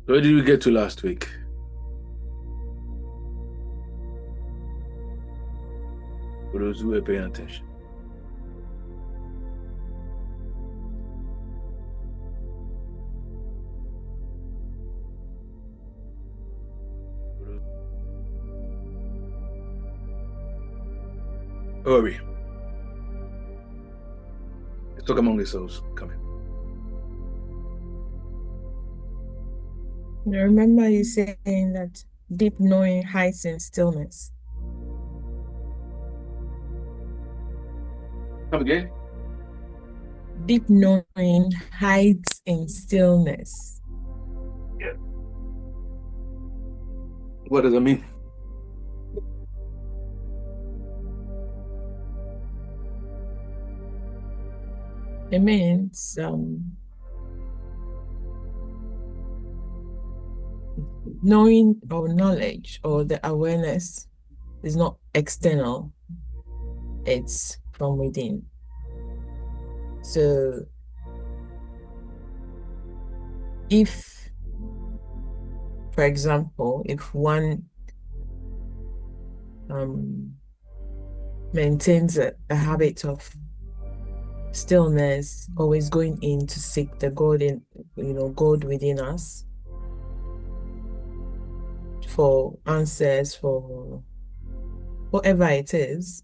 Where did we get to last week? For those who were paying attention. Hurry. Let's talk among yourselves. Come in. I remember you saying that deep knowing hides in stillness. Come again? Deep knowing hides in stillness. Yeah. What does that mean? It means knowing or knowledge or the awareness is not external, it's from within. So if, for example, if one maintains a habit of stillness, always going in to seek the God in, God within us for answers, for whatever it is,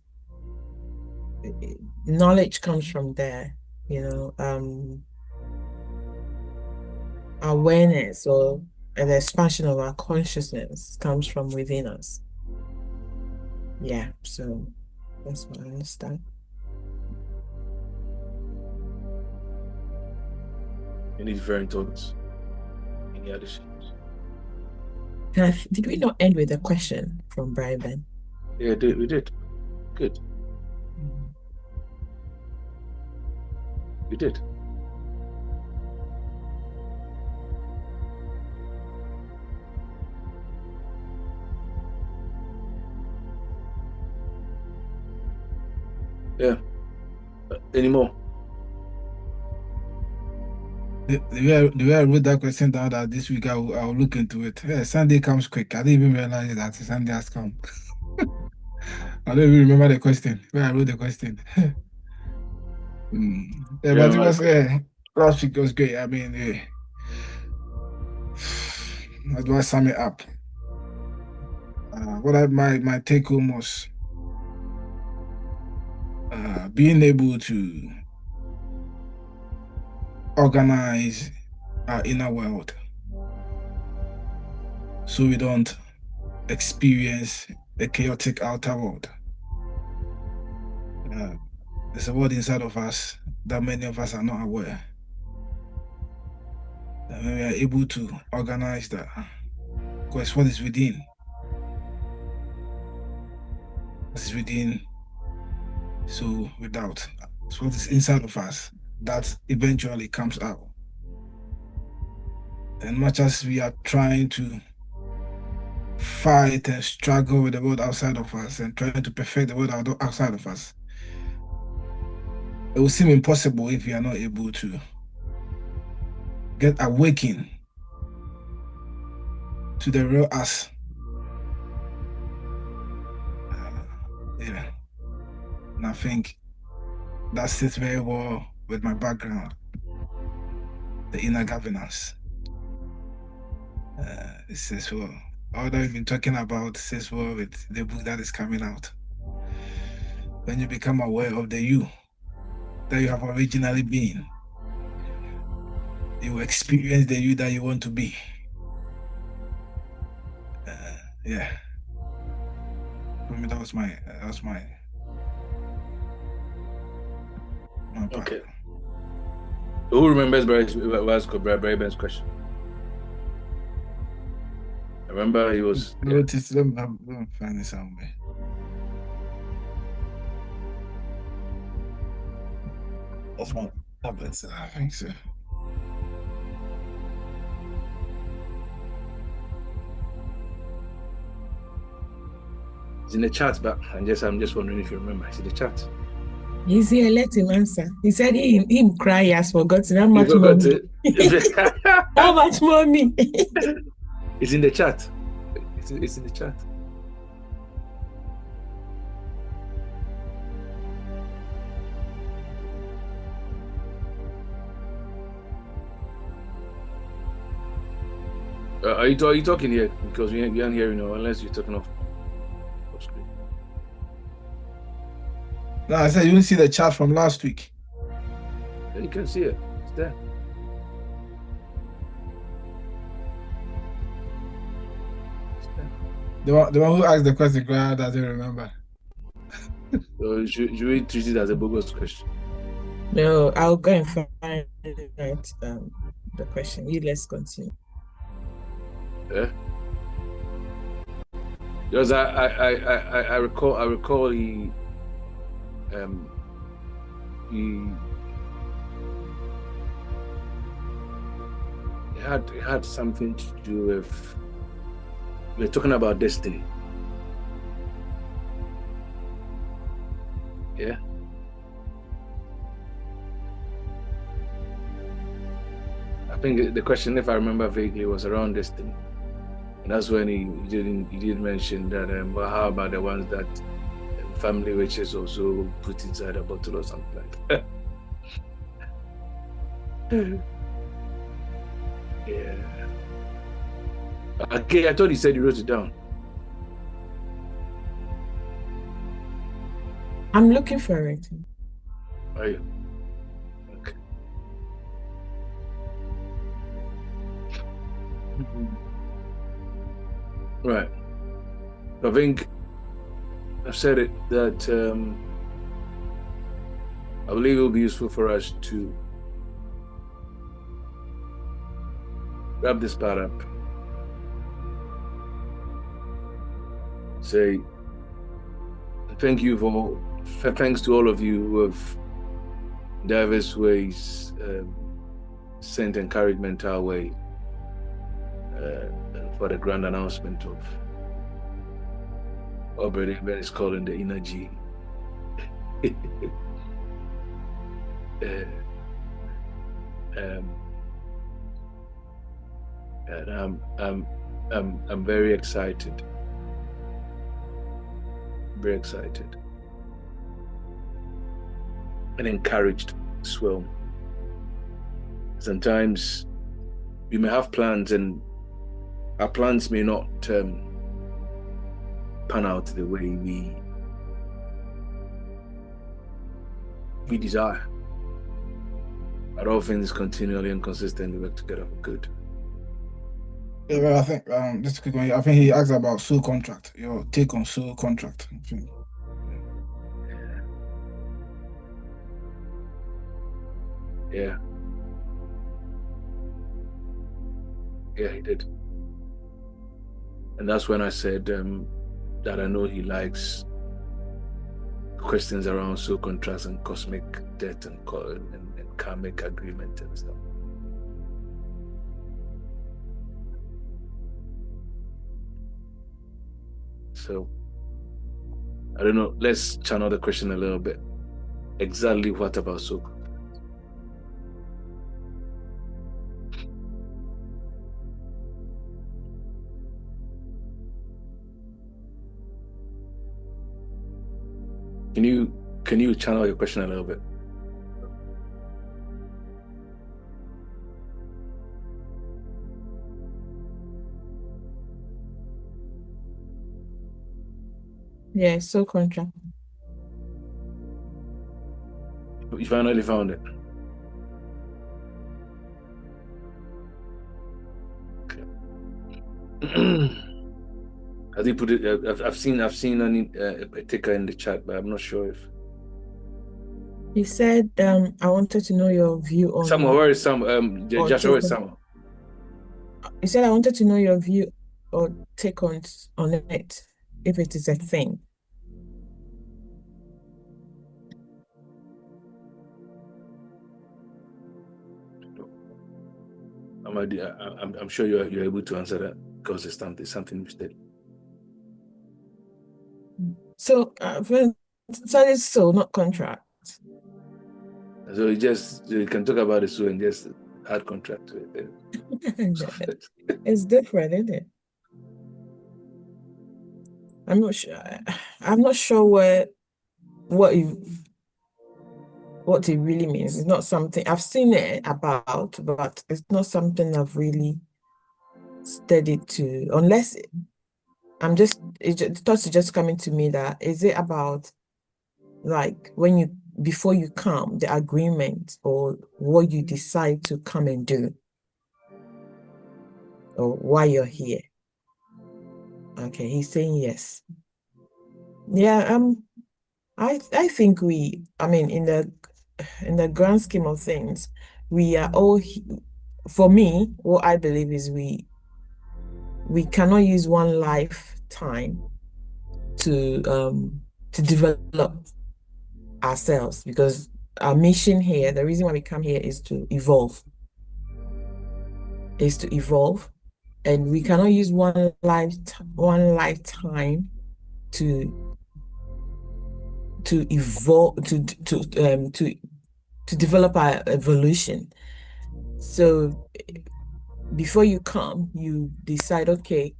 knowledge comes from there, awareness or the expansion of our consciousness comes from within us. Yeah, so that's what I understand. Any different thoughts? Any additions? Did we not end with a question from Brian? Yeah, we did. Good. We did. Yeah. Any more? The way I wrote that question down that this week I'll look into it. Yeah, Sunday comes quick. I didn't even realize that Sunday has come. I don't even remember the question. Where I wrote the question. Yeah, but it was last week was great. I mean, how do I sum it up? My take home was being able to organize our inner world so we don't experience the chaotic outer world. There's a world inside of us that many of us are not aware. And when we are able to organize that, because what is within? What is within? So without, so what is inside of us, that eventually comes out. And much as we are trying to fight and struggle with the world outside of us and trying to perfect the world outside of us, it will seem impossible if we are not able to get awakened to the real us. Yeah. And I think that sits very well with my background, the inner governance. It says well. All that we've been talking about says well with the book that is coming out. When you become aware of the you that you have originally been, you experience the you that you want to be. Yeah. For me, that was my Okay. Who remembers Barry's question? I remember he was. Let me find it somewhere. That's my tablets. I think so. It's in the chat, but I'm just wondering if you remember. It's in the chat. He's here, let him answer. He said him cry, he has forgotten how You much forgot money. it. How much money? It's in the chat. It's in the chat. Are you talking here? Because we aren't hearing you unless you're talking off screen. No, I said you didn't see the chat from last week. Yeah, you can see it. It's there. The one who asked the question, I doesn't remember. So should we treat it as a bogus question? No, I'll go and find out the question. Let's continue. Yeah. Because I recall he had something to do with, we're talking about destiny. Yeah. I think the question, if I remember vaguely, was around destiny. And that's when he did mention that well, how about the ones that family witches also put inside a bottle or something like that. Yeah. Okay, I thought he said he wrote it down. I'm looking for it. Are you? Okay. Right. I think I've said it that I believe it will be useful for us to wrap this part up. Say thank you thanks to all of you who have diverse ways sent encouragement our way for the grand announcement of Aubrey is calling the energy. And I'm very excited. Very excited. And encouraged as well. Sometimes we may have plans and our plans may not pan out the way we desire. But all things continually and consistently work together for good. Yeah, well, I think just a quick one. I think he asked about soul contract. Your take on soul contract. Yeah. Yeah, he did. And that's when I said that I know he likes questions around soul contracts and cosmic debt and karmic agreement and stuff. So, I don't know, let's channel the question a little bit. Exactly what about soul contracts? Can you channel your question a little bit? Yeah, soul contract. You finally found it. Okay. I think put it. I've seen a ticker in the chat, but I'm not sure if. He said, I wanted to know your view on. Samuel, where is Sam? Joshua, where is Samuel? He said, I wanted to know your view or take on it, if it is a thing. I'm sure you're able to answer that because it's something mistake. So, so it's soul, not contract. So you can talk about the soul and just add contract to it. It's different, isn't it? I'm not sure. I'm not sure what it really means. It's not something I've seen it about, but it's not something I've really studied to. Unless thoughts are just coming to me that is it about like before you come, the agreement or what you decide to come and do or why you're here. Okay, he's saying yes. Yeah, I think I mean in the grand scheme of things, we are all for me, what I believe is we cannot use one lifetime to develop ourselves because our mission here, the reason why we come here is to evolve. And we cannot use one lifetime to evolve to develop our evolution. So before you come, you decide, okay,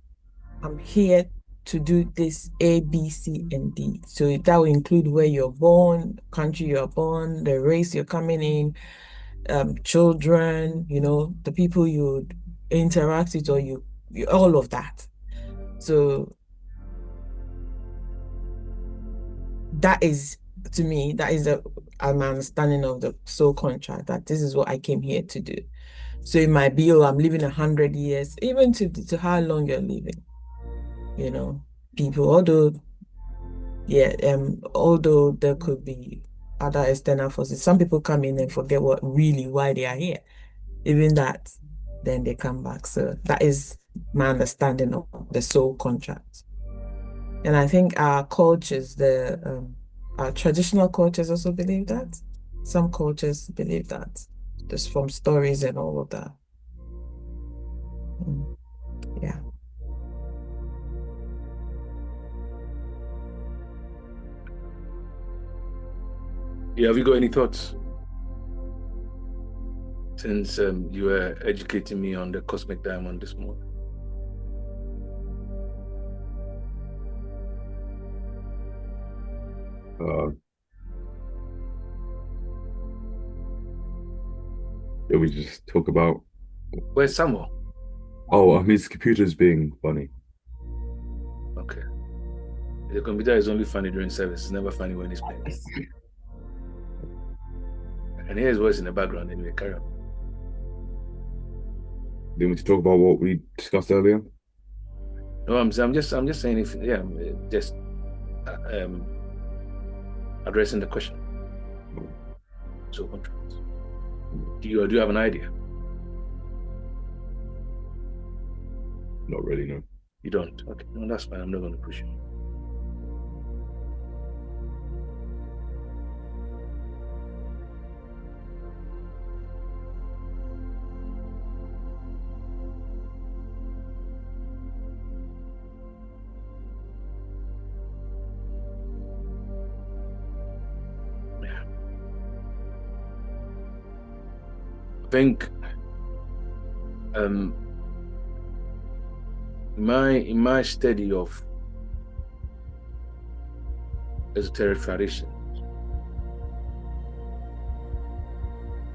I'm here to do this A, B, C, and D. So that will include where you're born, country you're born, the race you're coming in, children, the people you interact with, or you all of that. So that is, to me, that is my understanding of the soul contract, that this is what I came here to do. So it might be, I'm living 100 years, even to how long you're living, people, although there could be other external forces. Some people come in and forget why they are here. Even that, then they come back. So that is my understanding of the soul contract. And I think our cultures, our traditional cultures also believe that. Some cultures believe that, just from stories and all of that. Yeah. Yeah, have you got any thoughts? Since you were educating me on the cosmic diamond this morning. Did we just talk about? Where's Samuel? Oh, his computer's being funny. Okay. The computer is only funny during service. It's never funny when he's playing. And hear his voice in the background anyway. Carry on. Didn't we talk about what we discussed earlier? No, I'm just saying just addressing the question. So contract. Do you have an idea? Not really, no. You don't? Okay, no, that's fine. I'm not going to push you. I think in my study of esoteric tradition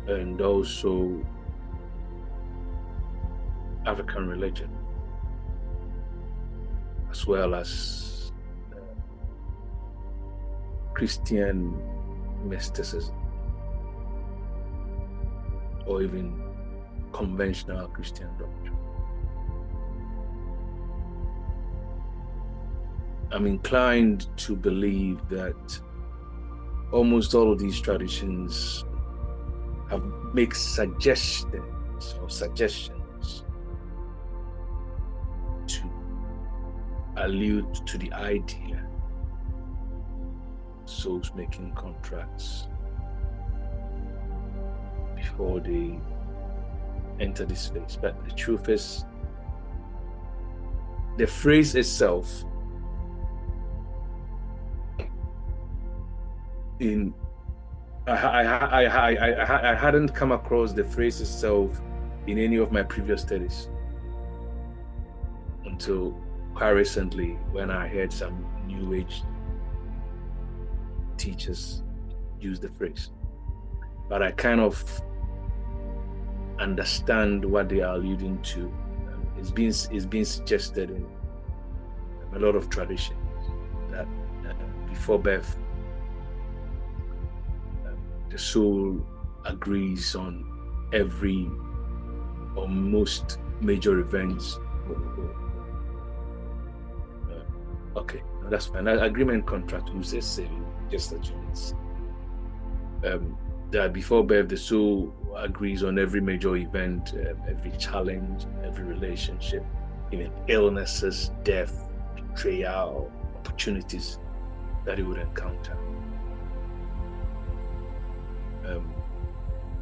and also African religion, as well as Christian mysticism, or even conventional Christian doctrine, I'm inclined to believe that almost all of these traditions make suggestions to allude to the idea of souls making contracts before they enter this space. But the truth is, the phrase itself in I hadn't come across the phrase itself in any of my previous studies until quite recently when I heard some New Age teachers use the phrase. But I kind of understand what they are alluding to. It's being suggested in a lot of traditions that before birth, the soul agrees on every or most major events. Okay, no, that's fine. Agreement contract, we say just that that before birth, the soul agrees on every major event, every challenge, every relationship, even illnesses, death, betrayal, opportunities that it would encounter.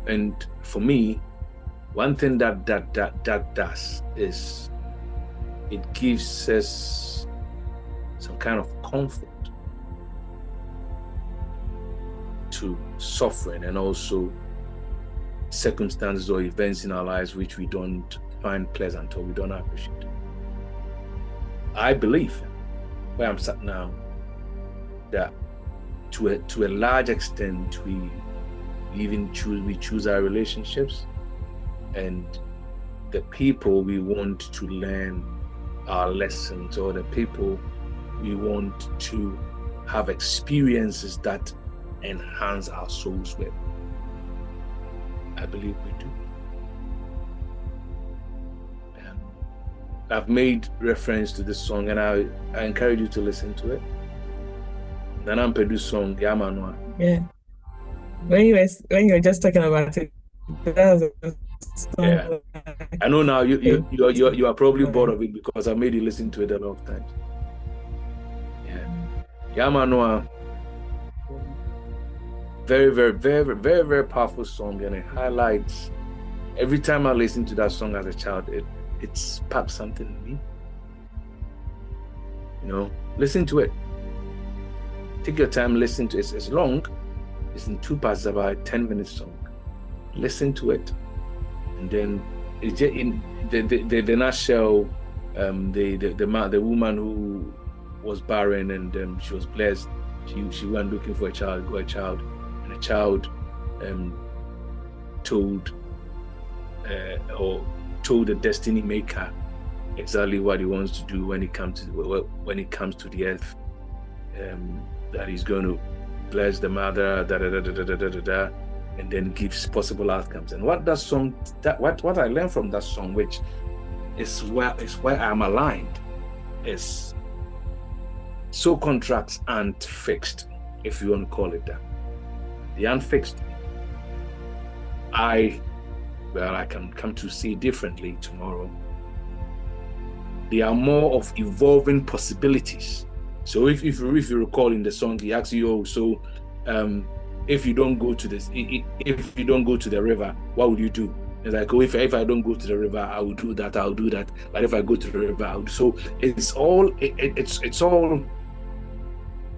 And for me, one thing that does is it gives us some kind of comfort to suffering and also circumstances or events in our lives which we don't find pleasant or we don't appreciate. I believe, where I'm sat now, that to a large extent we choose our relationships and the people we want to learn our lessons, or the people we want to have experiences that enhance our souls with. I believe we do. I've made reference to this song and I encourage you to listen to it. The Nampedu song, Yamanwa. Yeah. When you were just talking about it, that was a song. Yeah. I know now you are probably bored of it because I made you listen to it a lot of times. Yeah. Yamanwa. Very, very, very, very, very powerful song, and it highlights. Every time I listen to that song as a child, it sparks something in me. You know, listen to it. Take your time, listen to it. It's long. It's in 2 parts, about a 10-minute song. Listen to it, and then it's just in the nutshell. The woman who was barren and she was blessed. She went looking for a child, got a child. And a child told the destiny maker exactly what he wants to do when he comes to the earth. That he's going to bless the mother, and then gives possible outcomes. And what that song, what I learned from that song, which is where I'm aligned, is soul contracts aren't fixed, if you want to call it that. The unfixed, I can come to see differently tomorrow. They are more of evolving possibilities. So if you recall in the song, he asks you, if you don't go to this, if you don't go to the river, what would you do? It's like, if I don't go to the river, I will do that. I'll do that. But if I go to the river, I'll do. So it's all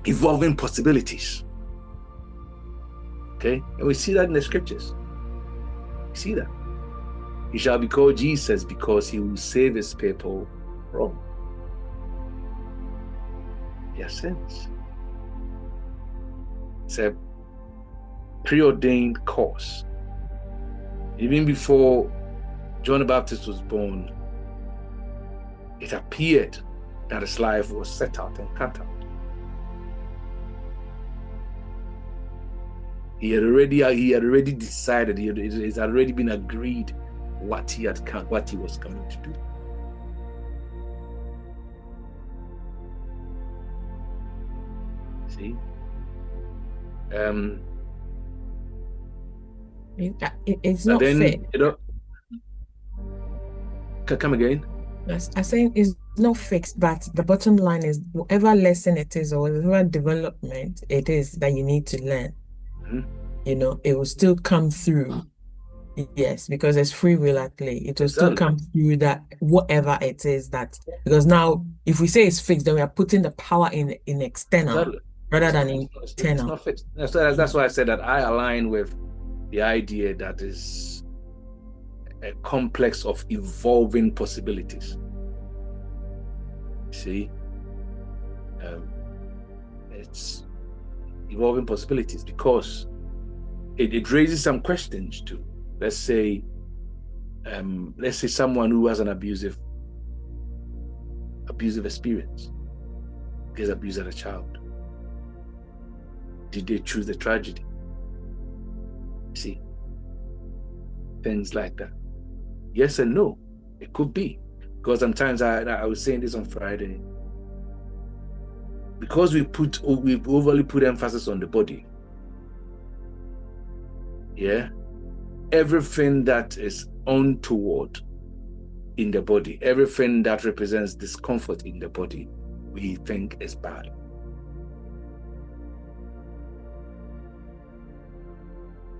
evolving possibilities. Okay, and we see that in the scriptures. We see that. He shall be called Jesus because he will save his people from their sins. It's a preordained course. Even before John the Baptist was born, it appeared that his life was set out and cut out. He had already decided. It had already been agreed what he was coming to do. See, it's not fair. Come again. I'm saying it's not fixed, but the bottom line is whatever lesson it is or whatever development it is that you need to learn. You know, it will still come through. Yes, because there's free will at play. It will still come through that whatever it is that, because now if we say it's fixed, then we are putting the power in external. rather than It's internal. not fixed. That's why I said that I align with the idea that is a complex of evolving possibilities. See, it's evolving possibilities because it raises some questions too. Let's say someone who has an abusive experience gets abused as a child. Did they choose the tragedy? See, things like that. Yes and no. It could be. Because sometimes I was saying this on Friday. Because we overly put emphasis on the body. Yeah. Everything that is untoward in the body, everything that represents discomfort in the body, we think is bad.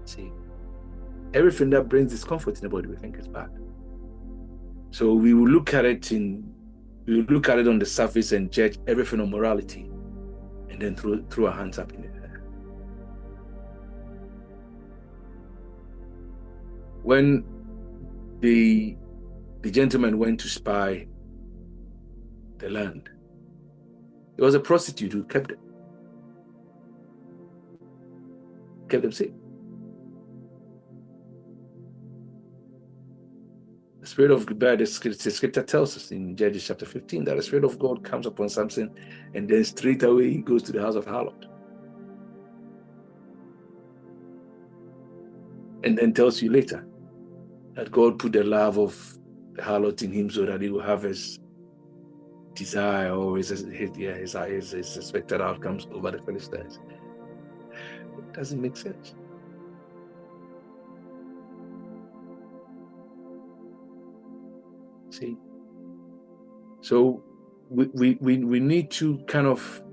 See, everything that brings discomfort in the body, we think is bad. So we will look at it on the surface and judge everything on morality, and then throw our hands up in the air. When the gentleman went to spy the land, there was a prostitute who kept them safe. The Spirit of God, the scripture tells us in Judges chapter 15 that the Spirit of God comes upon Samson, and then straight away he goes to the house of harlot. And then tells you later that God put the love of the harlot in him so that he will have his desire or his expected outcomes over the Philistines. It doesn't make sense. See? So we need to kind of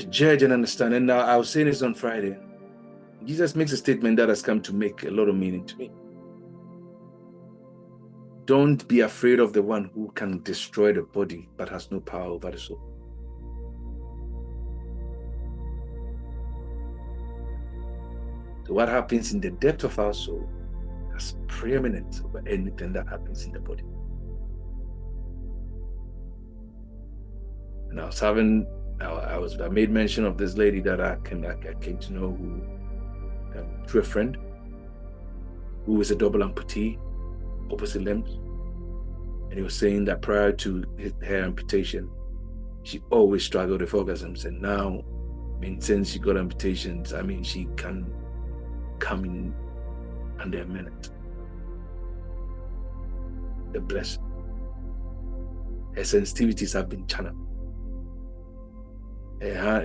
judge and understand. And now I was saying this on Friday. Jesus makes a statement that has come to make a lot of meaning to me. Don't be afraid of the one who can destroy the body but has no power over the soul. So what happens in the depth of our soul has preeminence over anything that happens in the body. And I made mention of this lady that I came to know who, through a friend, who was a double amputee, opposite limbs. And he was saying that prior to her amputation, she always struggled with orgasms. And now, since she got amputations, she can come in under a minute. The blessing. Her sensitivities have been channeled. Her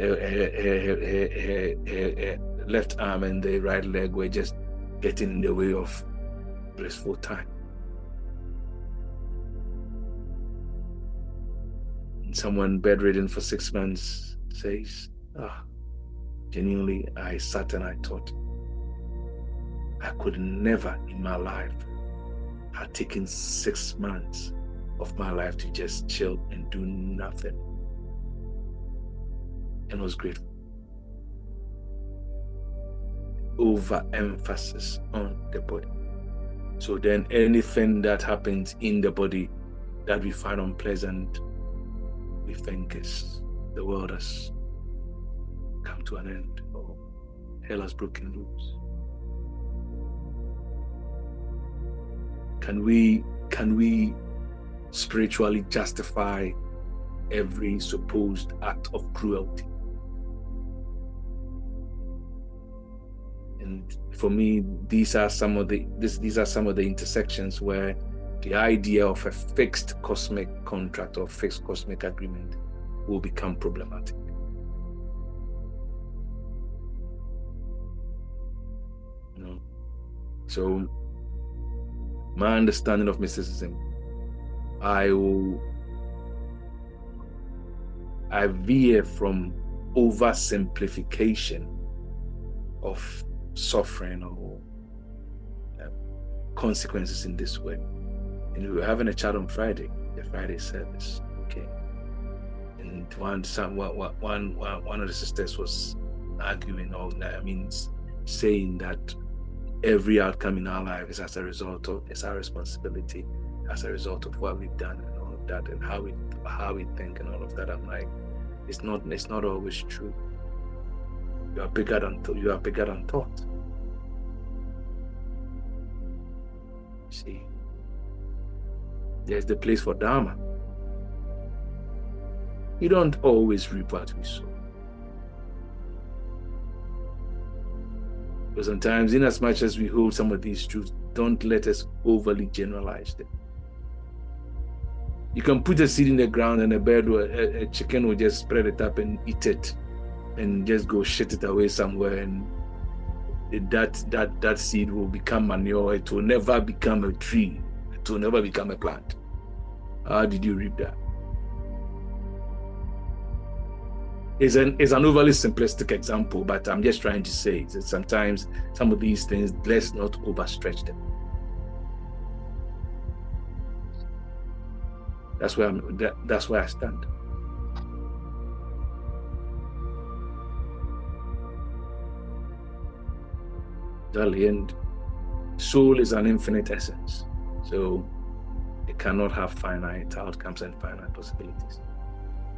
left arm and the right leg were just getting in the way of blissful time. And someone bedridden for 6 months says, genuinely, I sat and I thought, I could never in my life have taken 6 months of my life to just chill and do nothing. And was grateful. Overemphasis on the body. So then anything that happens in the body that we find unpleasant, we think is the world has come to an end or hell has broken loose. Can we spiritually justify every supposed act of cruelty? And for me, these are some of the intersections where the idea of a fixed cosmic contract or fixed cosmic agreement will become problematic. So my understanding of mysticism, I veer from oversimplification of suffering or consequences in this way. And we were having a chat on Friday, the Friday service. Okay. And one of the sisters was arguing all that. I mean, saying that every outcome in our life is as a result of, it's our responsibility as a result of what we've done and all of that, and how we think and all of that. I'm like, it's not always true. You are bigger than thought. See, there's the place for Dharma. You don't always reap what we sow. But sometimes, in as much as we hold some of these truths, don't let us overly generalize them. You can put a seed in the ground and a bird or a chicken will just spread it up and eat it and just go shit it away somewhere, and that seed will become manure. It will never become a tree. It will never become a plant. How did you reap that? It's an overly simplistic example, but I'm just trying to say that sometimes some of these things, let's not overstretch them. That's where I stand. And soul is an infinite essence, so it cannot have finite outcomes and finite possibilities.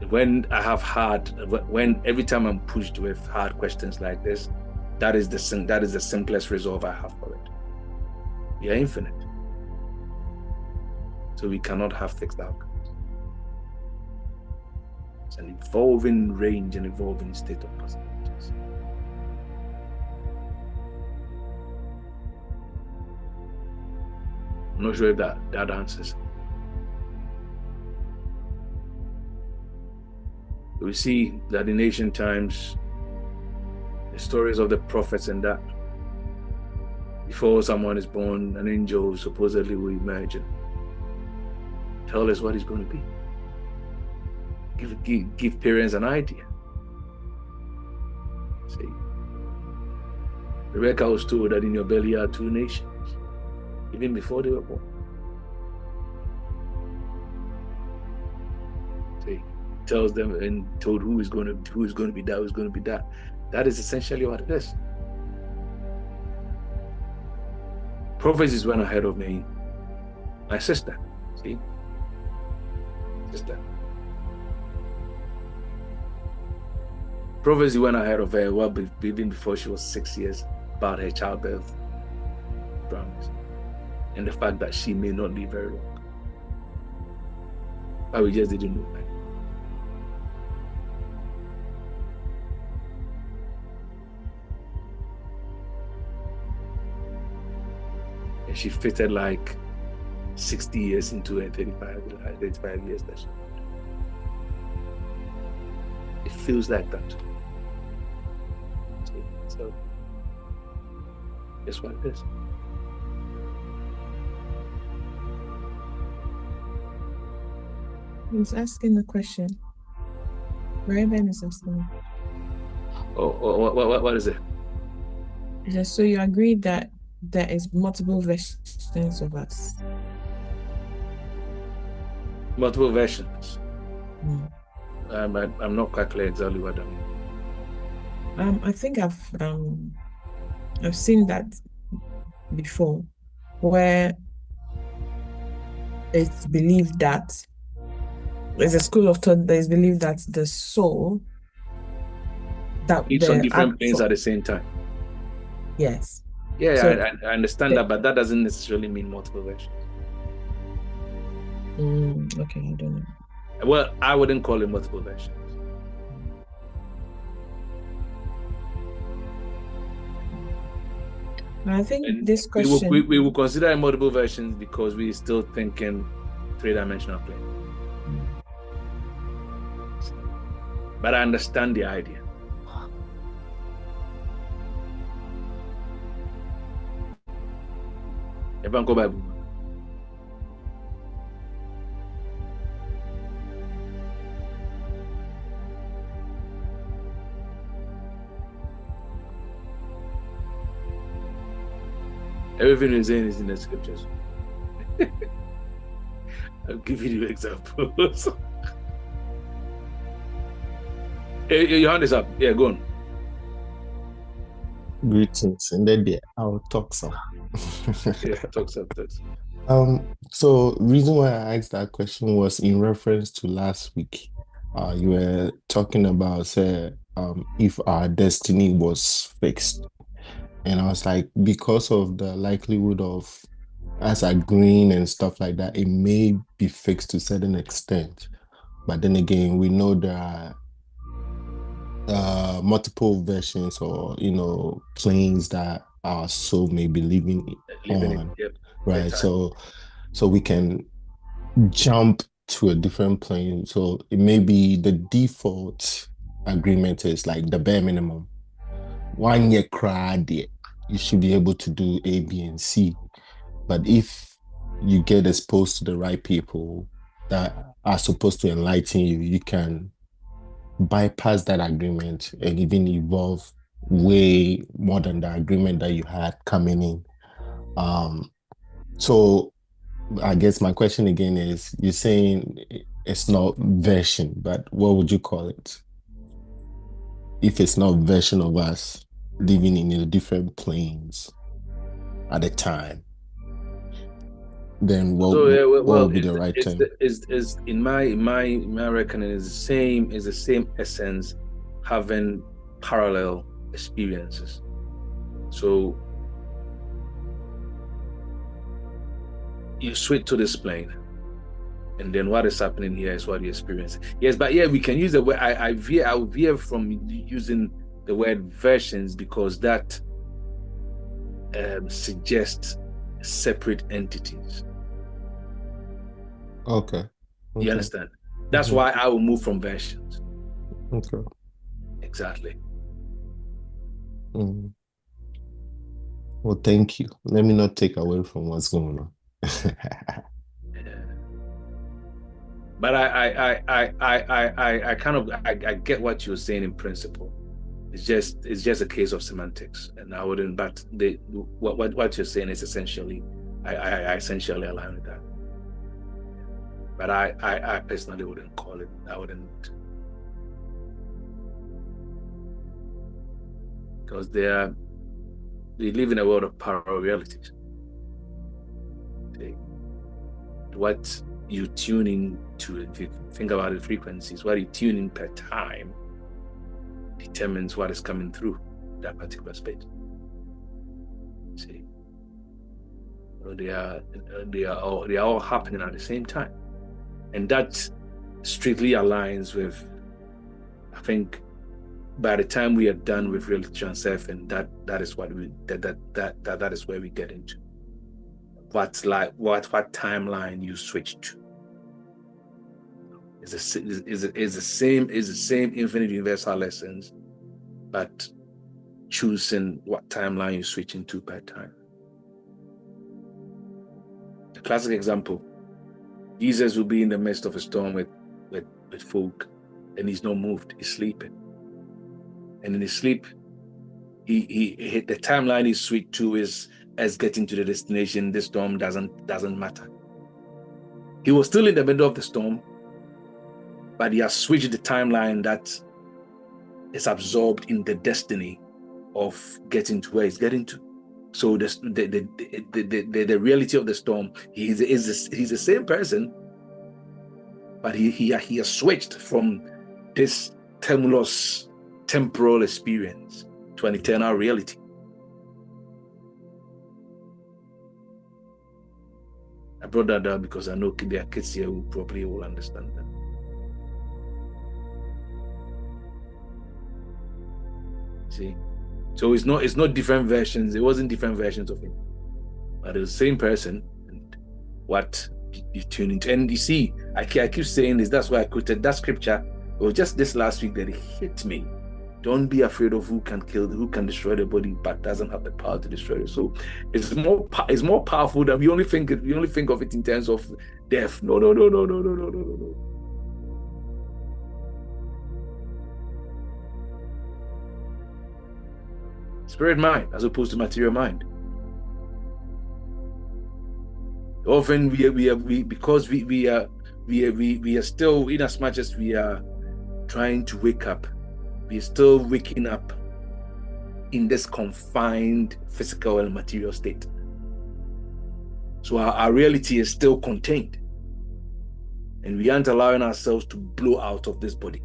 When every time I'm pushed with hard questions like this, that is the simplest resolve I have for it. We are infinite, so we cannot have fixed outcomes. It's an evolving range and evolving state of possibilities. I'm not sure if that answers. We see that in ancient times, the stories of the prophets and that before someone is born, an angel supposedly will emerge and tell us what he's going to be. Give parents an idea. See, Rebecca was told that in your belly are two nations, even before they were born. See, tells them and told who is going to be that, who's going to be that. That is essentially what it is. Prophecies went ahead of me. My sister, see, sister. Prophecy went ahead of her, well, even before she was 6 years, about her childbirth dramas and the fact that she may not live very long. But we just didn't know that. And she fitted like 60 years into her 35 years. It feels like that. So, that's what it is. He's asking the question. Raven is asking. What is it? Just so you agree that there is multiple versions of us. Multiple versions. Mm. I'm not quite clear exactly what I mean. I think I've seen that before, where it's believed that there's a school of thought that is believed that the soul that It's on different planes at the same time. Yes. Yeah, So I understand that, but that doesn't necessarily mean multiple versions. Okay, I don't know. Well, I wouldn't call it multiple versions. I think And this question we will consider multiple versions because we're still thinking three-dimensional plane. But I understand the idea. Evanko Bible. Everything you're saying is in the scriptures. I'll give you examples. Your hand is up. Yeah, go on. Greetings, and then I'll talk some. Yeah, talk some. So reason why I asked that question was in reference to last week. You were talking about say, if our destiny was fixed, and I was like, because of the likelihood of us agreeing and stuff like that, it may be fixed to a certain extent. But then again, we know there are multiple versions or planes that our soul may be living Living it. on, Yep. right? Bedtime. So we can jump to a different plane. So it may be the default agreement is like the bare minimum. 1 year crowd, you should be able to do A, B, and C. But if you get exposed to the right people that are supposed to enlighten you, you can bypass that agreement and even evolve way more than the agreement that you had coming in. So I guess my question again is, you're saying it's not version, but what would you call it? If it's not version of us living in a different planes at a time, then what would be the right term? It's in my reckoning is the same essence, having parallel experiences. So you switch to this plane, and then what is happening here is what you experience. Yes, but yeah, we can use the word. I veer from using the word versions because that suggests separate entities. Okay. You understand? That's why I will move from versions. Okay. Exactly. Well, thank you. Let me not take away from what's going on. But I kind of get what you're saying in principle. It's just a case of semantics, and I wouldn't. But what you're saying is essentially, I essentially align with that. But I personally wouldn't call it. I wouldn't, because we live in a world of parallel realities. Okay. What you tune in to, if you think about the frequencies, what you tune in per time determines what is coming through that particular space. See, so they are all happening at the same time, and that strictly aligns with, I think, by the time we are done with reality transferring, that is what that is where we get into what timeline you switch to. Is the same infinite universal lessons, but choosing what timeline you switch into per time. The classic example: Jesus will be in the midst of a storm with folk, and he's not moved. He's sleeping, and in his sleep, he the timeline he switched to is as getting to the destination. The storm doesn't matter. He was still in the middle of the storm, but he has switched the timeline that is absorbed in the destiny of getting to where he's getting to. So the reality of the storm, he's the same person, but he has switched from this tenuous temporal experience to an eternal reality. I brought that down because I know there are kids here who probably will understand that. See, so it's not different versions. It wasn't different versions of him, but it was the same person. And what you tune into, and you see, I keep saying this. That's why I quoted that scripture. It was just this last week that it hit me. Don't be afraid of who can destroy the body, but doesn't have the power to destroy it. So it's more powerful than we only think of it in terms of death. No. Spirit mind as opposed to material mind. Often we are still, in as much as we are trying to wake up we're still waking up in this confined physical and material state. So our reality is still contained. And we aren't allowing ourselves to blow out of this body.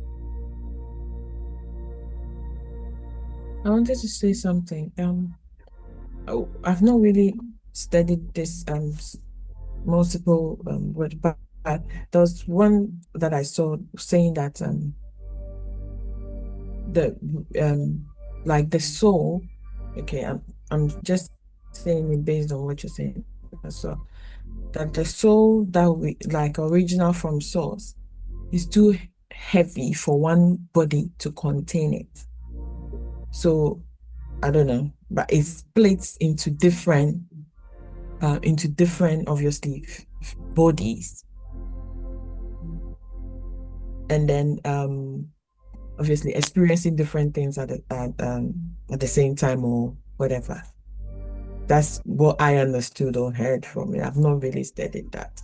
I wanted to say something. I've not really studied this multiple word, but there was one that I saw saying that like the soul. Okay, I'm just saying it based on what you're saying. So that the soul that we like original from source is too heavy for one body to contain it. So I don't know, but it splits into different obviously bodies, and then obviously experiencing different things at the same time or whatever. That's what I understood or heard from it. I've not really studied that.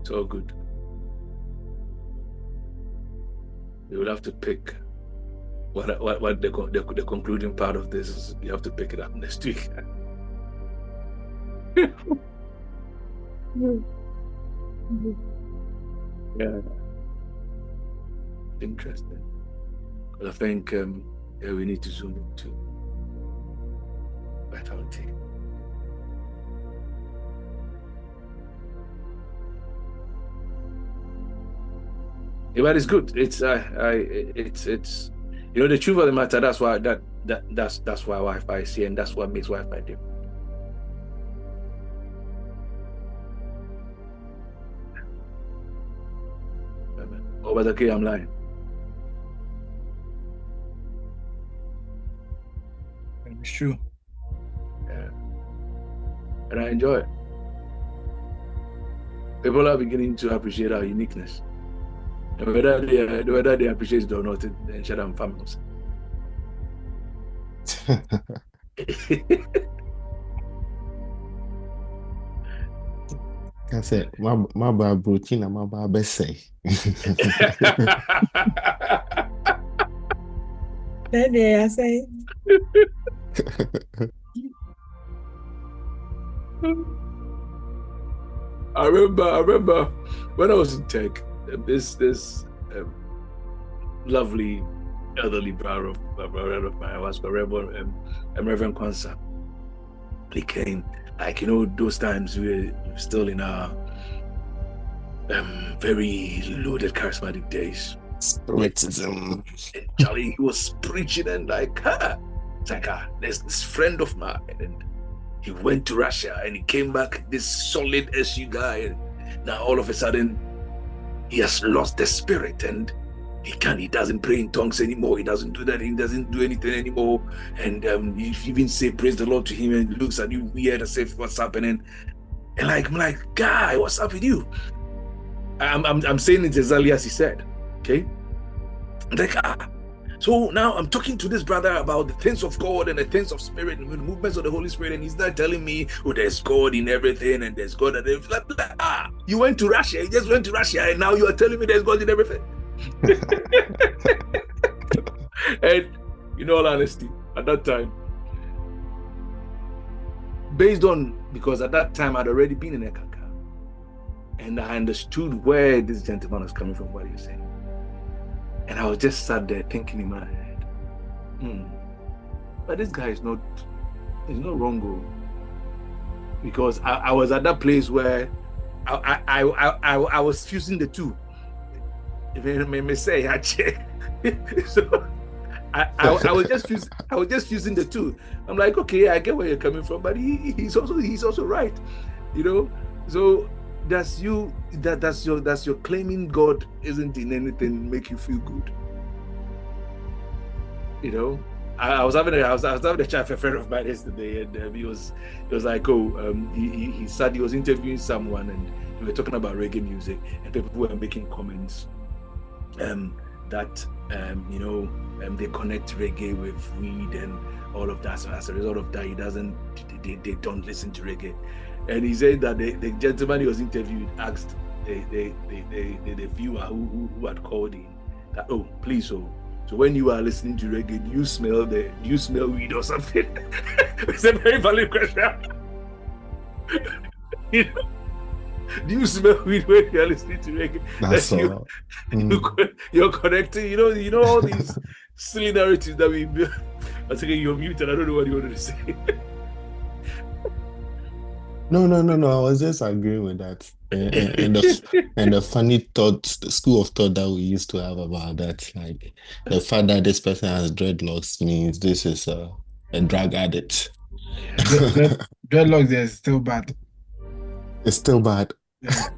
It's all good. You will have to pick what the concluding part of this is. You have to pick it up next week. Yeah, interesting. But I think we need to zoom into vitality. Yeah, but it's good. It's you know, the truth of the matter. That's why that's why Wi-Fi is here, and that's what makes Wi-Fi different. Oh, but okay, I'm lying. It's true. Yeah, and I enjoy it. People are beginning to appreciate our uniqueness. And whether they appreciate it or not, then shut down families. I said, my bad protein and my bad best say. Then I say. I remember when I was in tech, this lovely elderly brother of mine was Reverend Kwanzaa. He came, like, you know, those times we were still in our very loaded charismatic days. Spiritism. And Charlie, he was preaching and like, it's like, there's this friend of mine, and he went to Russia and he came back this solid SU guy, and now all of a sudden he has lost the spirit and he doesn't pray in tongues anymore. He doesn't do that. He doesn't do anything anymore. And you even say praise the Lord to him, and he looks at you weird as if what's happening. And like, I'm like, guy, what's up with you? I'm saying it exactly as he said. Okay. Like, so now I'm talking to this brother about the things of God and the things of spirit and the movements of the Holy Spirit, and he's not telling me, oh, there's God in everything and there's God in everything. You went to Russia, you just went to Russia, and now you are telling me there's God in everything. And in all honesty, at that time, because at that time I'd already been in Ekaka, and I understood where this gentleman was coming from, what he was saying. And I was just sat there thinking in my head, but this guy is not wrong, because I was at that place where I was fusing the two. If you may say, so I was just fusing the two. I'm like, okay, I get where you're coming from, but he's also right, you know. So that's your claiming God isn't in anything make you feel good, you know. I was having a chat with a friend of mine yesterday, and he was like, he said he was interviewing someone, and we were talking about reggae music, and people were making comments that they connect reggae with weed and all of that. So as a result of that, they don't listen to reggae. And he said that the gentleman he was interviewed asked the viewer who had called in that, oh, please, so when you are listening to reggae, do you smell weed or something? It's a very valid question. Do you smell weed when you are listening to reggae? That's all. You're connecting, you know all these silly narratives that we build. I think you're muted. I don't know what you wanted to say. No. I was just agreeing with that. And the funny thoughts, the school of thought that we used to have about that, like the fact that this person has dreadlocks means this is a drug addict. Dreadlocks there is still bad. It's still bad. Yeah.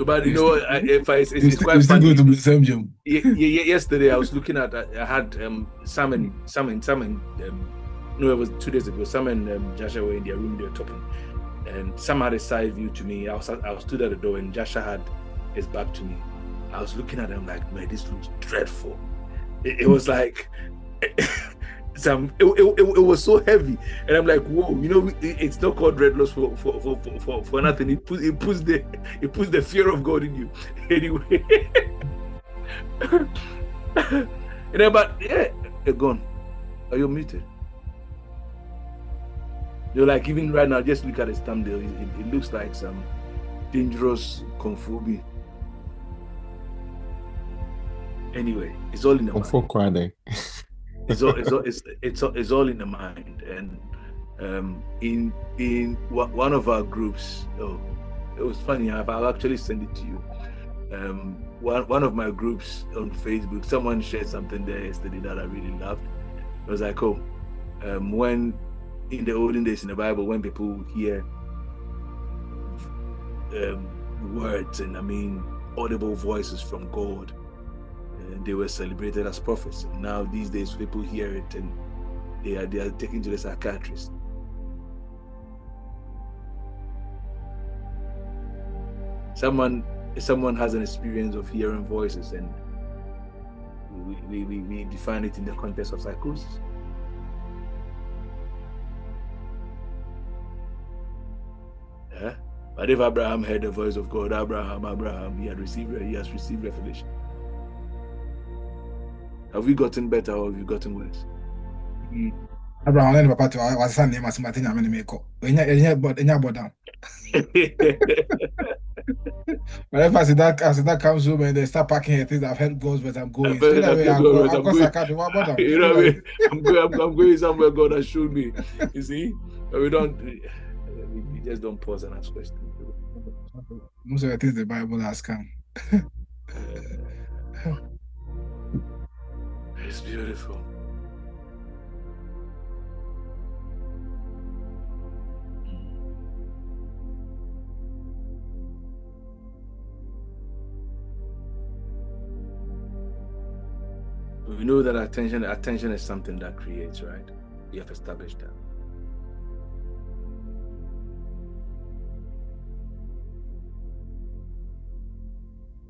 But it's quite you still funny. go to the same gym. Yesterday I was looking at. I had Sam and no, it was 2 days ago. Sam and Joshua were in their room. They were talking, and Sam had a side view to me. I stood at the door, and Joshua had his back to me. I was looking at him like, man, this looks dreadful. It was like. It was so heavy, and I'm like, whoa, it's not called dreadlocks for nothing. It puts the fear of God in you. Anyway, but you're gone. Are you muted? You're like, even right now, just look at his thumbnail. It looks like some dangerous kung fu movie. Anyway, it's all in the mind. It's all in the mind, and in one of our groups, it was funny. I'll actually send it to you. One of my groups on Facebook, someone shared something there yesterday that I really loved. It was like, when in the olden days in the Bible, when people hear words and audible voices from God, they were celebrated as prophets. Now these days, people hear it and they are taken to the psychiatrist. Someone has an experience of hearing voices, and we define it in the context of psychosis. Yeah? But if Abraham heard the voice of God, Abraham, he has received revelation. Have we gotten better or have we gotten worse? Abraham and Papa was son name as Martin Amenemeko. When you down. Whenever I see that comes home and they start packing her things, I've heard goes, but I'm going. So that way I'm going somewhere God has shown me. You see? But we just don't pause and ask questions. Most of the things the Bible has come. It's beautiful. We know that attention is something that creates, right? We have established that.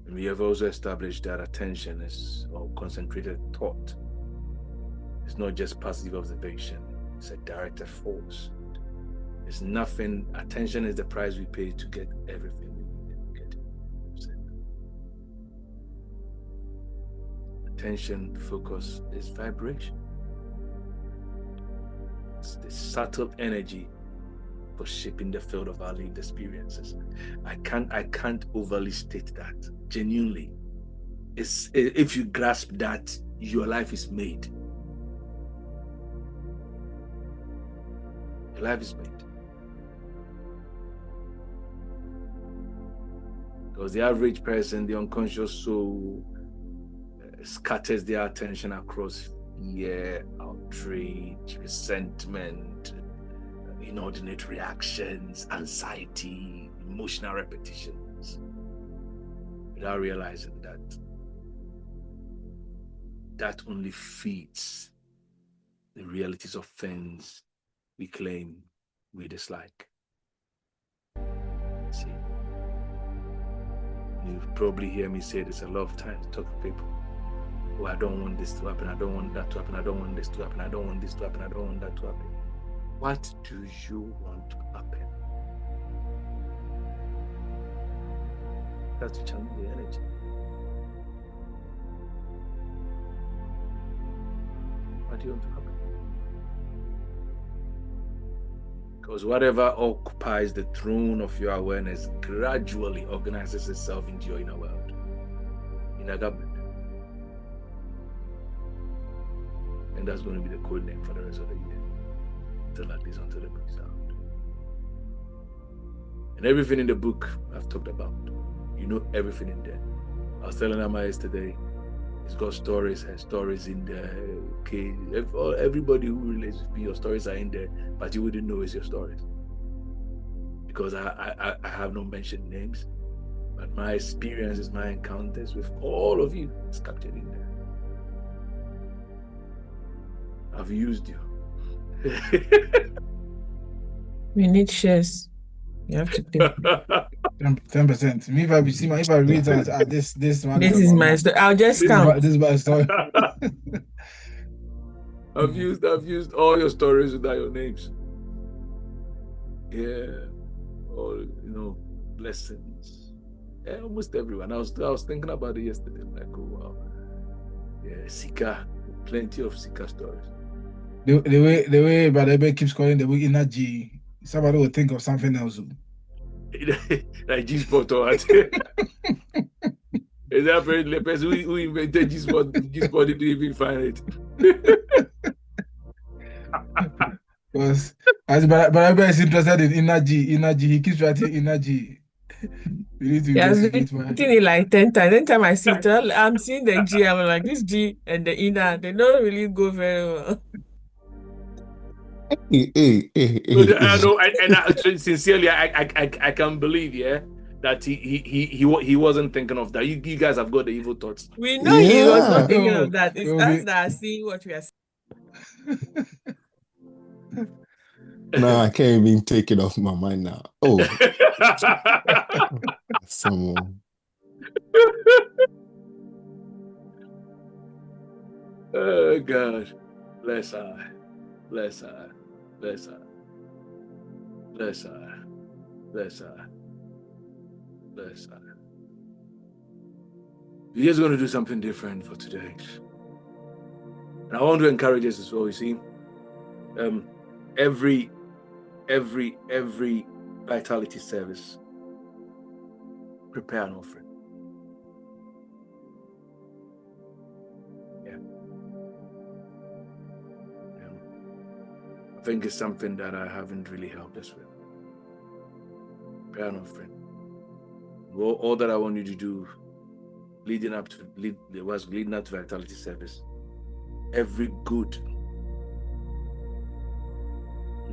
And we have also established that attention is or concentrated thought. It's not just passive observation, it's a directed force. It's nothing. Attention is the price we pay to get everything we need to get. Attention, focus is vibration. It's the subtle energy for shaping the field of our lived experiences. I can't overly state that. Genuinely, if you grasp that, your life is made. Your life is made. Because the average person, the unconscious soul, scatters their attention across fear, outrage, resentment, inordinate reactions, anxiety, emotional repetitions, without realizing that only feeds the realities of things we claim we dislike. See? You probably hear me say this a lot of times, talk to people. Oh, I don't want this to happen. I don't want that to happen. I don't want this to happen. I don't want this to happen. I don't want that to happen. What do you want to happen? That's to channel the energy. What do you want to happen? Because whatever occupies the throne of your awareness gradually organizes itself into your inner world, inner government. And that's going to be the code name for the rest of the year. Until at least until the book is out. And everything in the book I've talked about, you know everything in there. I was telling Amma yesterday, it's got stories, has stories in there. Okay, everybody who relates with me, your stories are in there, but you wouldn't know it's your stories. Because I have not mentioned names, but my experiences, my encounters with all of you is captured in there. I've used you. We need shares. You have to pay. 10%. Me, if I read that, this one This is my story. I'll just count. This is my story. I've used all your stories without your names. Yeah, all blessings. Yeah, almost everyone. I was thinking about it yesterday. Like, oh wow, yeah, Sika, plenty of Sika stories. The way Brother keeps calling the week energy, somebody will think of something else. Like G-Spot or what? Is that the person who invented G-Spot didn't even find it? Because as Brother is interested in energy, he keeps writing energy. You need to investigate I've seen it like 10 times. Anytime I see it, I'm seeing the G. I'm like, this G and the inner, they don't really go very well. I know, and sincerely, I can believe, that he wasn't thinking of that. You guys have got the evil thoughts. We know he was not thinking of that. It's us that are seeing what we are seeing. No, I can't even take it off my mind now. Oh, someone. Oh God, bless her, bless her, bless her, bless her, bless her, bless her. We're just going to do something different for today, and I want to encourage us as well. You see, every vitality service, prepare an offering. I think it's something that I haven't really helped us with. Prepare an offering. All that I want you to do, leading up to vitality service, every good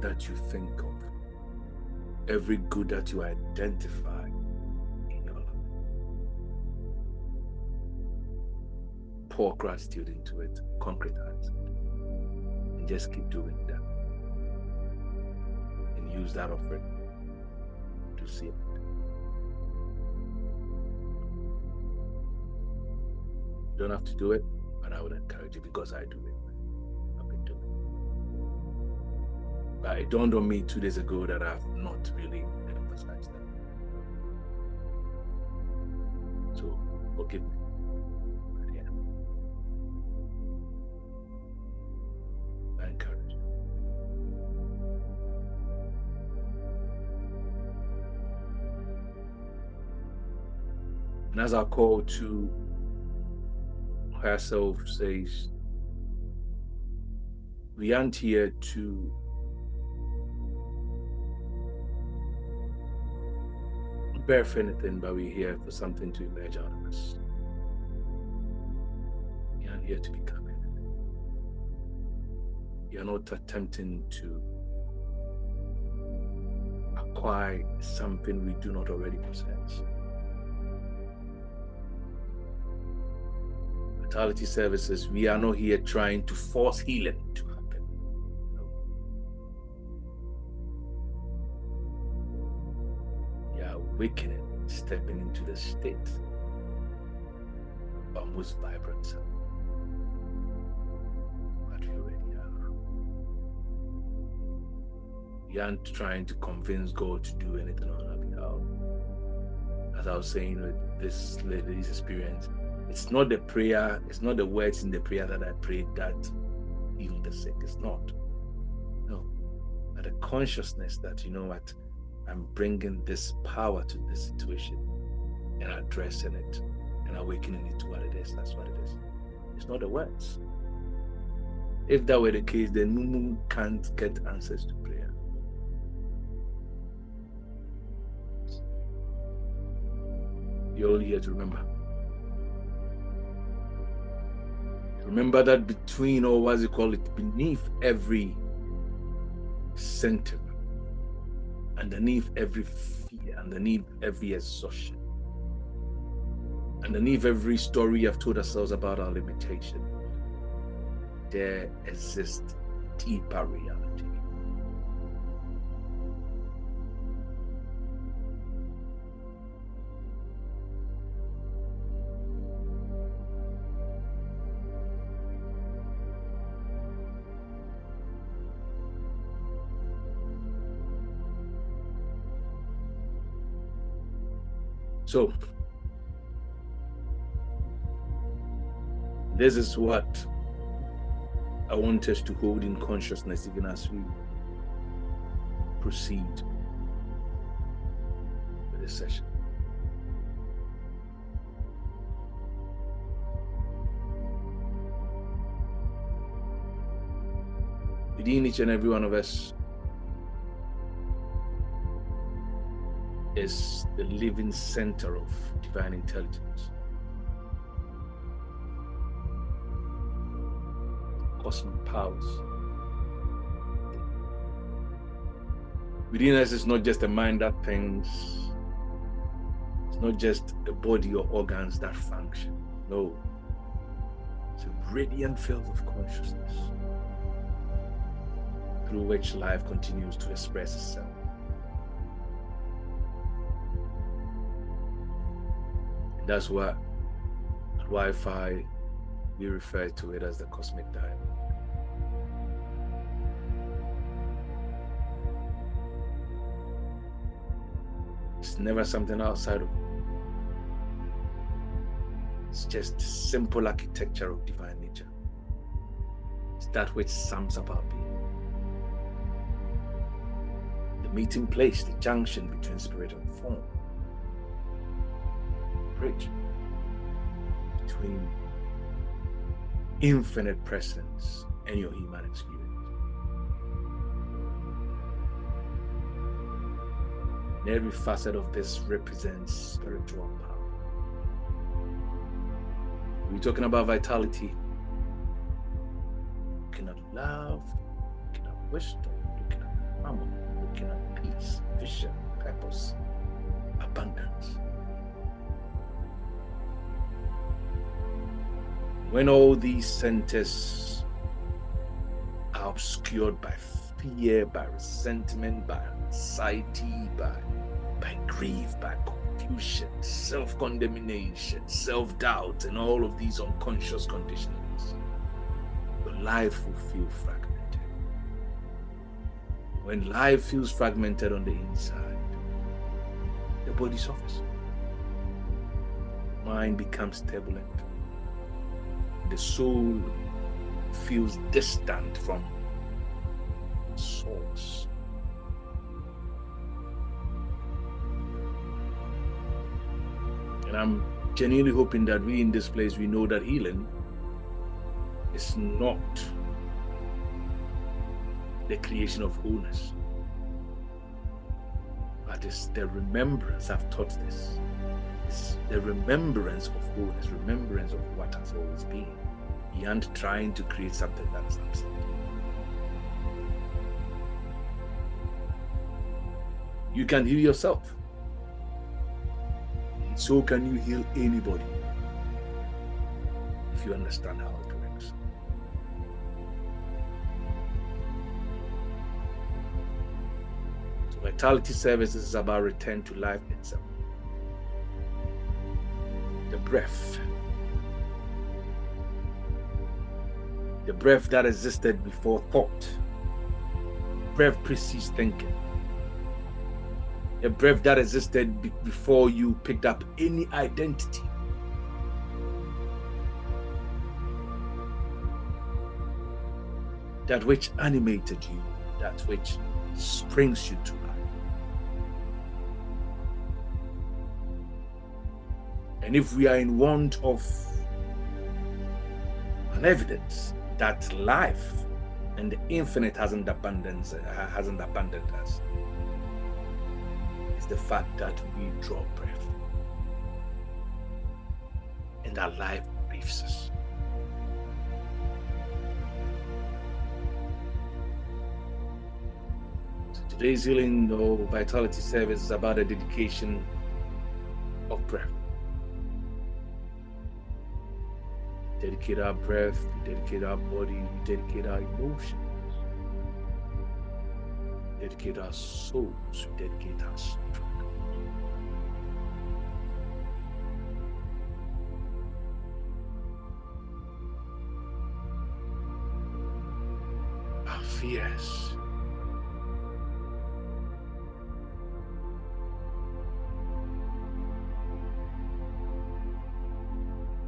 that you think of, every good that you identify in your life, pour gratitude into it, concrete hands, and just keep doing that. And use that offering to see it. You don't have to do it, but I would encourage you because I do it. I've been doing it. But it dawned on me 2 days ago that I've not really emphasized that. So forgive me. But yeah. I encourage you. And as our call to higher self says, we aren't here to birth anything, but we're here for something to emerge out of us. We aren't here to become anything. We are not attempting to acquire something we do not already possess. Vitality services, we are not here trying to force healing to happen. No. We are awakening stepping into the state of most vibrant self. But we already are. We aren't trying to convince God to do anything on our behalf. As I was saying with this lady's experience, it's not the prayer, it's not the words in the prayer that I prayed that healed the sick. It's not. No. But the consciousness that, you know what, I'm bringing this power to this situation and addressing it and awakening it to what it is. That's what it is. It's not the words. If that were the case, then Mumu can't get answers to prayer. You're all here to remember. Remember that between, or what do you call it, beneath every sentiment, underneath every fear, underneath every exhaustion, underneath every story I've told ourselves about our limitation, there exists deeper reality. So, this is what I want us to hold in consciousness even as we proceed with this session. Within each and every one of us is the living center of divine intelligence, cosmic powers. Within us is not just a mind that thinks, it's not just a body or organs that function. No, it's a radiant field of consciousness through which life continues to express itself. That's what at Wi-Fi we refer to it as the cosmic diamond. It's never something outside of it. It's just simple architecture of divine nature. It's that which sums up our being. The meeting place, the junction between spirit and form. Bridge between infinite presence and your human experience. And every facet of this represents spiritual power. We're talking about vitality, looking at love, looking at wisdom, looking at harmony, looking at peace, vision, purpose, abundance. When all these centers are obscured by fear, by resentment, by anxiety, by grief, by confusion, self-condemnation, self-doubt, and all of these unconscious conditionings, your life will feel fragmented. When life feels fragmented on the inside, the body suffers. Mind becomes turbulent. The soul feels distant from source. And I'm genuinely hoping that we in this place, we know that healing is not the creation of wholeness, but it's the remembrance. I've taught this. It's the remembrance of wholeness, remembrance of what has always been, beyond trying to create something that's absent. You can heal yourself. And so can you heal anybody if you understand how it works. So Vitality Services is about return to life itself. breath. The breath that existed before thought. Breath precedes thinking. A breath that existed before you picked up any identity. That which animated you, that which springs you to life. And if we are in want of an evidence that life and the infinite hasn't abandoned us, is the fact that we draw breath and our life breathes us. So today's healing or vitality service is about a dedication of breath. We dedicate our breath, we dedicate our body, we dedicate our emotions, we dedicate our souls, we dedicate our strength. Our fears.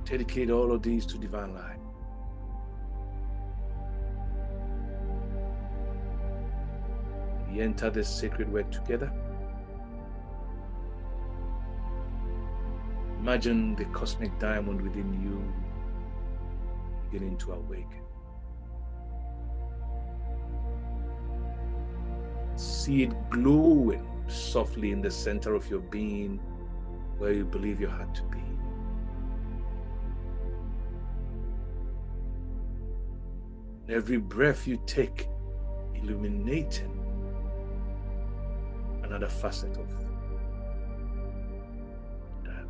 Dedicate all of these to divine life. We enter this sacred work together. Imagine the cosmic diamond within you beginning to awaken. See it glowing softly in the center of your being where you believe your heart to be. Every breath you take, illuminating another facet of that.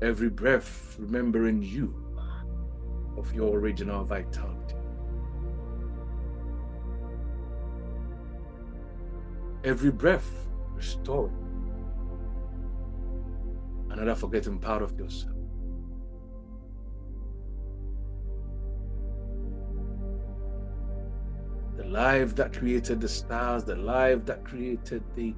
Every breath remembering you of your original vitality. Every breath restoring another forgetting part of yourself. The life that created the stars, the life that created the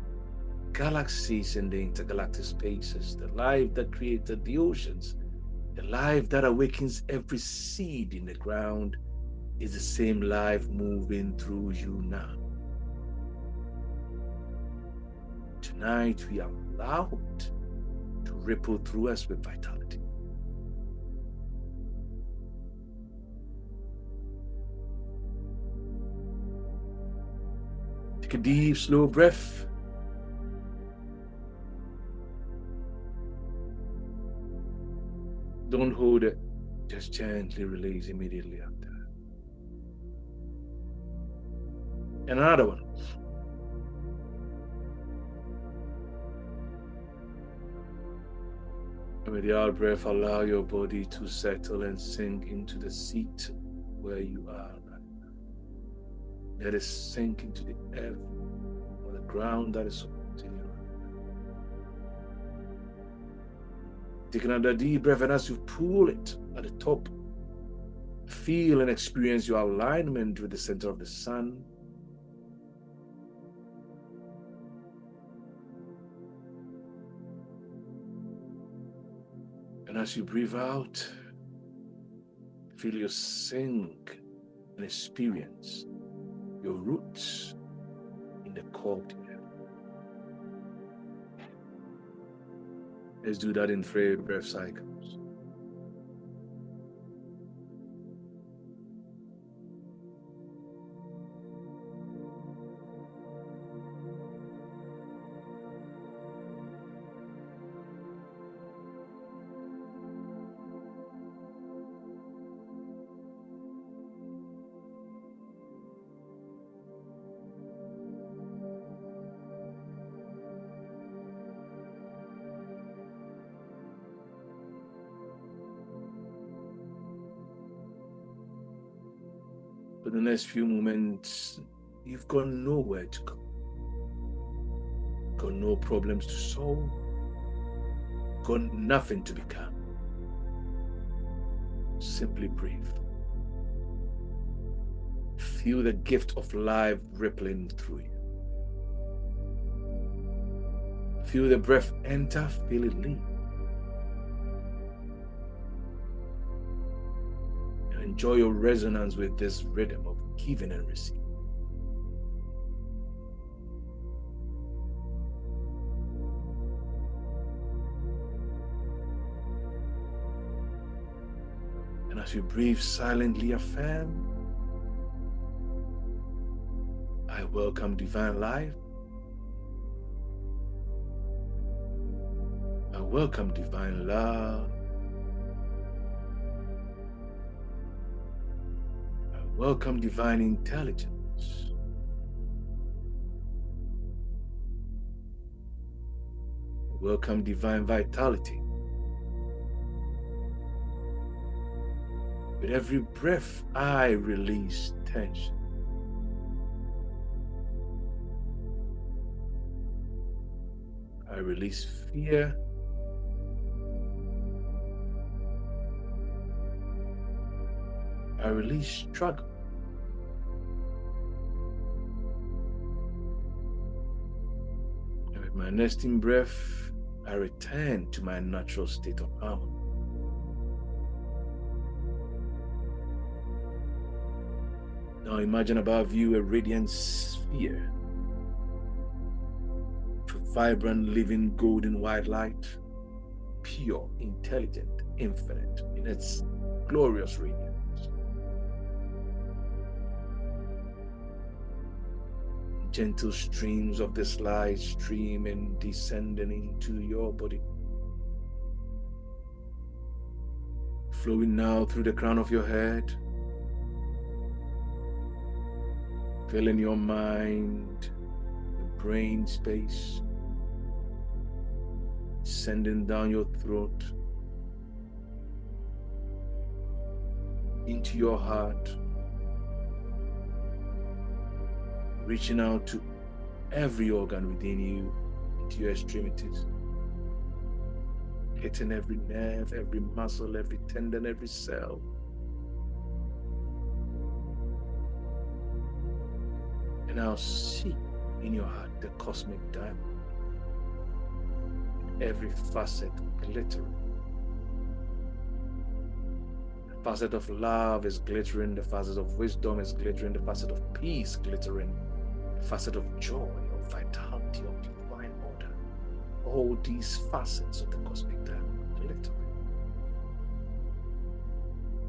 galaxies and the intergalactic spaces, the life that created the oceans, the life that awakens every seed in the ground is the same life moving through you now. Tonight we are allowed to ripple through us with vitality. Take a deep, slow breath. Don't hold it. Just gently release immediately after. And another one. And with the out breath, allow your body to settle and sink into the seat where you are right now. Let it sink into the earth or the ground that is supporting you. Take another deep breath, and as you pull it at the top, feel and experience your alignment with the center of the sun. And as you breathe out, feel your sink and experience your roots in the core of the earth. Let's do that in 3 breath cycles. For the next few moments, you've got nowhere to go. got no problems to solve, got nothing to become. Simply breathe. Feel the gift of life rippling through you. Feel the breath enter, feel it leave. And enjoy your resonance with this rhythm of giving and receiving. And as you breathe silently, affirm, I welcome divine life. I welcome divine love. I welcome divine intelligence. I welcome divine vitality. With every breath, I release tension. I release fear. I release struggle. And with my nesting breath, I return to my natural state of harmony. Now imagine above you a radiant sphere, vibrant, living, golden white light, pure, intelligent, infinite in its glorious radiance. Gentle streams of this light streaming, descending into your body, flowing now through the crown of your head, filling your mind, your brain space, sending down your throat, into your heart, reaching out to every organ within you, into your extremities, hitting every nerve, every muscle, every tendon, every cell. And now see in your heart the cosmic diamond, every facet glittering. The facet of love is glittering, the facet of wisdom is glittering, the facet of peace glittering, the facet of joy, of vitality, of divine order. All these facets of the cosmic diamond glittering.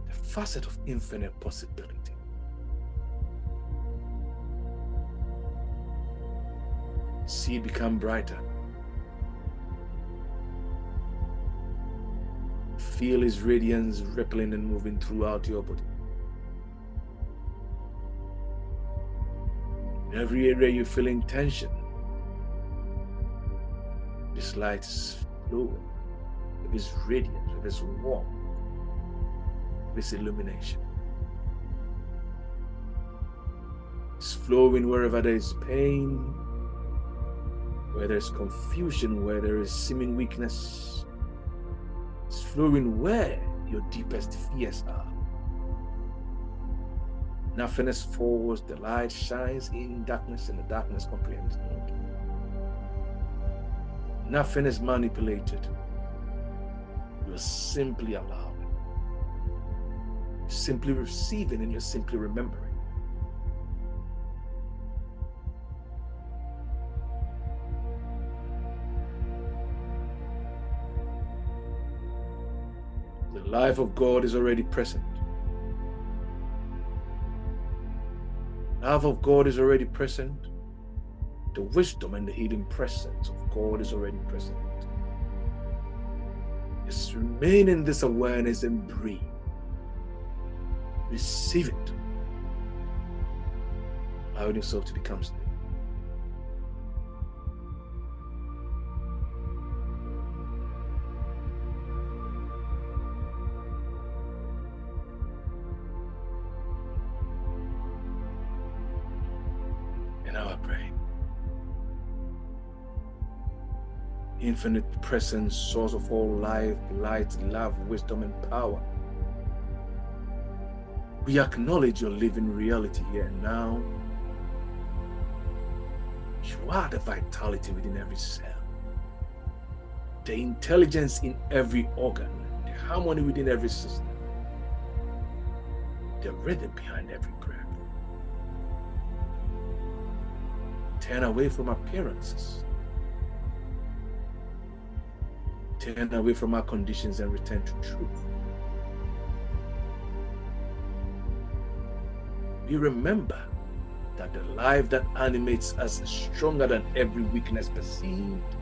The facet of infinite possibility. See it become brighter. Feel its radiance rippling and moving throughout your body. In every area you're feeling tension, this light is flowing with its radiance, with its warmth, with its illumination. It's flowing wherever there is pain, where there is confusion, where there is seeming weakness. It's flowing where your deepest fears are. Nothingness falls, the light shines in darkness, and the darkness comprehends not. Nothing is manipulated. You're simply allowing. You're simply receiving, and you're simply remembering. The life of God is already present. The love of God is already present. The wisdom and the hidden presence of God is already present. Just remain in this awareness and breathe. Receive it. Allow yourself to become still. And now I pray infinite presence, source of all life, light, love, wisdom, and power. We acknowledge your living reality here and now. You are the vitality within every cell, the intelligence in every organ, the harmony within every system, the rhythm behind every breath. Turn away from appearances. Turn away from our conditions and return to truth. We remember that the life that animates us is stronger than every weakness perceived.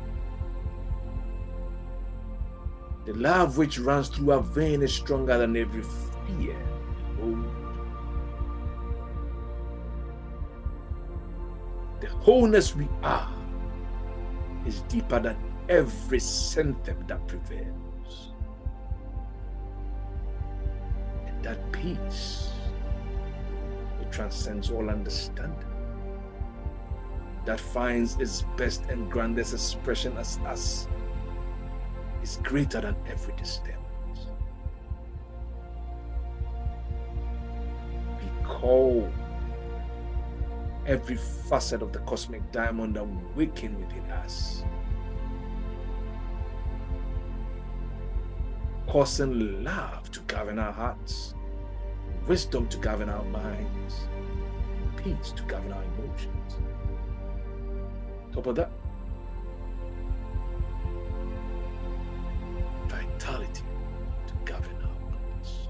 The love which runs through our vein is stronger than every fear. The wholeness we are is deeper than every symptom that prevails. And that peace, it transcends all understanding, that finds its best and grandest expression as us, is greater than every disturbance. We call every facet of the cosmic diamond awaken within us, causing love to govern our hearts, wisdom to govern our minds, peace to govern our emotions. Top of that, vitality to govern our purpose.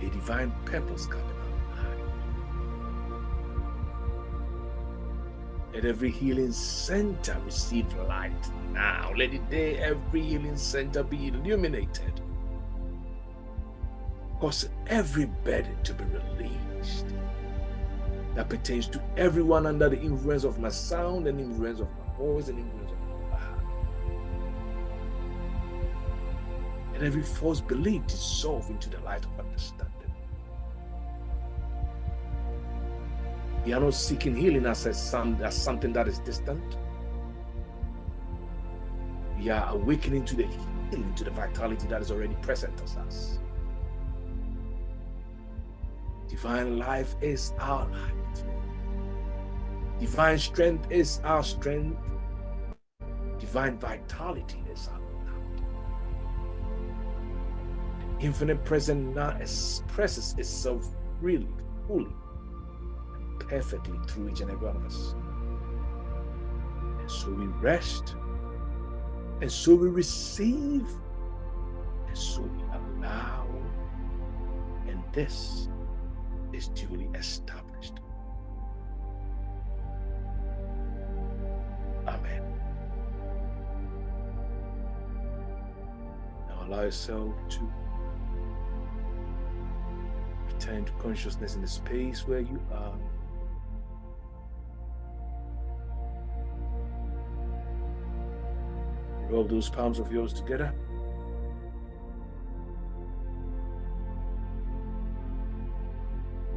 A divine purpose govern our lives. Let every healing center receive light now. Let every healing center be illuminated. Cause every burden to be released that pertains to everyone under the influence of my sound and influence of my voice and influence of my heart. And every false belief dissolve into the light of understanding. We are not seeking healing as something that is distant. We are awakening to the healing, to the vitality that is already present as us. Divine life is our light. Divine strength is our strength. Divine vitality is our light. The infinite present now expresses itself really, fully, and perfectly through each and every one of us. And so we rest, and so we receive, and so we allow, and this is duly established. Amen. Now allow yourself to return to consciousness in the space where you are. Rub those palms of yours together.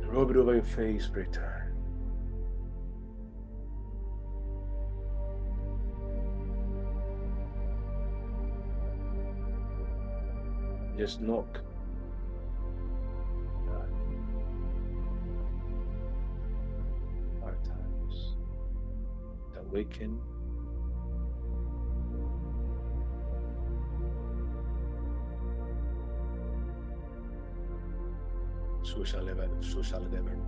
Rub it over your face, Britta. Just knock. 5 times. Awaken. So shall it ever be.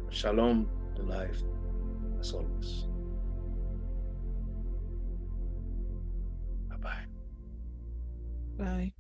Shalom to life, as always. Bye-bye. Bye.